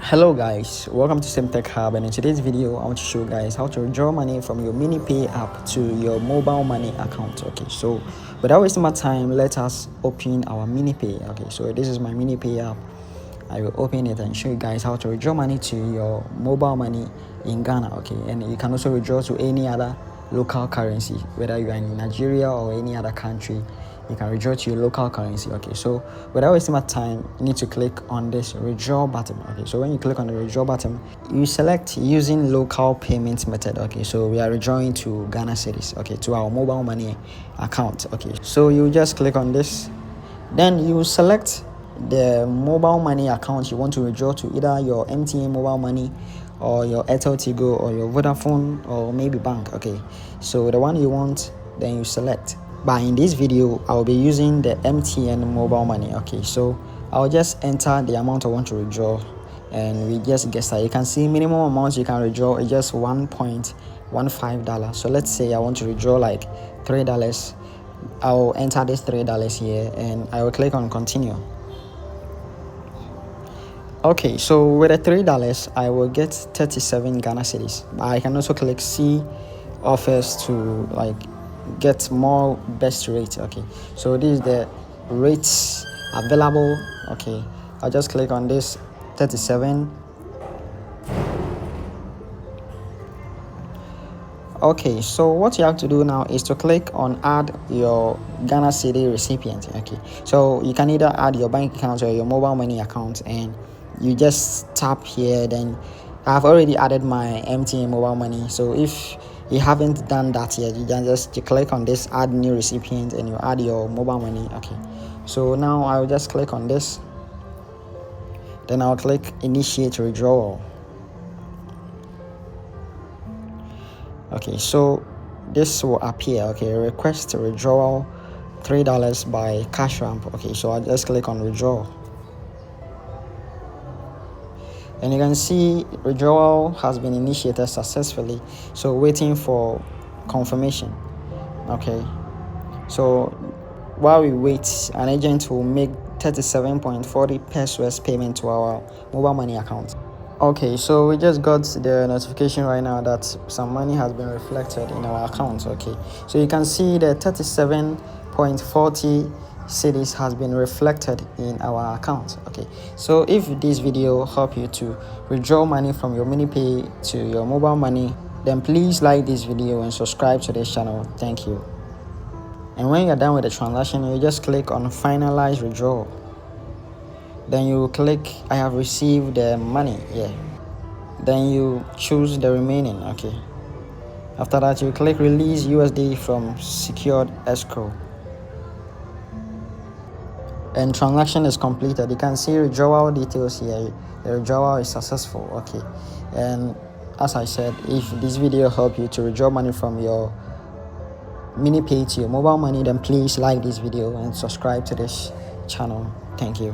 Hello guys, welcome to Same Tech Hub, and in today's video I want to show you guys how to withdraw money from your Minipay app to your mobile money account. Okay, so without wasting my time, let us open our Minipay. Okay, so this is my Minipay app. I will open it and show you guys how to withdraw money to your mobile money in Ghana. Okay, and you can also withdraw to any other local currency, whether you are in Nigeria or any other country. You can withdraw to your local currency. Okay, so without wasting my time, you need to click on this withdraw button. Okay, so when you click on the withdraw button, you select using local payment method. Okay, so we are withdrawing to Ghana cedis, okay, to our mobile money account. Okay, so you just click on this, then you select the mobile money account you want to withdraw to, either your MTN Mobile Money or your Airtel Tigo or your Vodafone or maybe bank. Okay, so the one you want, then you select. But in this video I'll be using the MTN Mobile Money. Okay, so I'll just enter the amount I want to withdraw and we just get started. You can see minimum amount you can withdraw is just $1.15. So let's say I want to withdraw like $3. I'll enter this $3 here and I will click on continue. Okay, so with the $3 I will get 37 Ghana cedis. I can also click see offers to like get more best rate. Okay, so this is the rates available. Okay, I'll just click on this 37. Okay, so what you have to do now is to click on add your Ghana cedi recipient. Okay, so you can either add your bank account or your mobile money account, and you just tap here. Then I've already added my MTN Mobile Money, so if you haven't done that yet, you can just click on this add new recipient and you add your mobile money. Okay, so now I'll just click on this, then I'll click initiate withdrawal. Okay, so this will appear. Okay, request withdrawal $3 by cash ramp. Okay, so I'll just click on withdrawal. And you can see withdrawal has been initiated successfully, so waiting for confirmation. Okay, so while we wait, an agent will make 37.40 pesos payment to our mobile money account. Okay, so we just got the notification right now that some money has been reflected in our account. Okay, so you can see the 37.40 cedis has been reflected in our account. Okay, so if this video helped you to withdraw money from your Minipay to your mobile money, then please like this video and subscribe to this channel. Thank you. And when you're done with the transaction, you just click on finalize withdrawal. Then you click I have received the money. Yeah, then you choose the remaining. Okay, after that you click release USD from secured escrow, and transaction is completed. You can see withdrawal details here. The withdrawal is successful. Okay, and as I said, if this video helped you to withdraw money from your Minipay to your mobile money, then please like this video and subscribe to this channel. Thank you.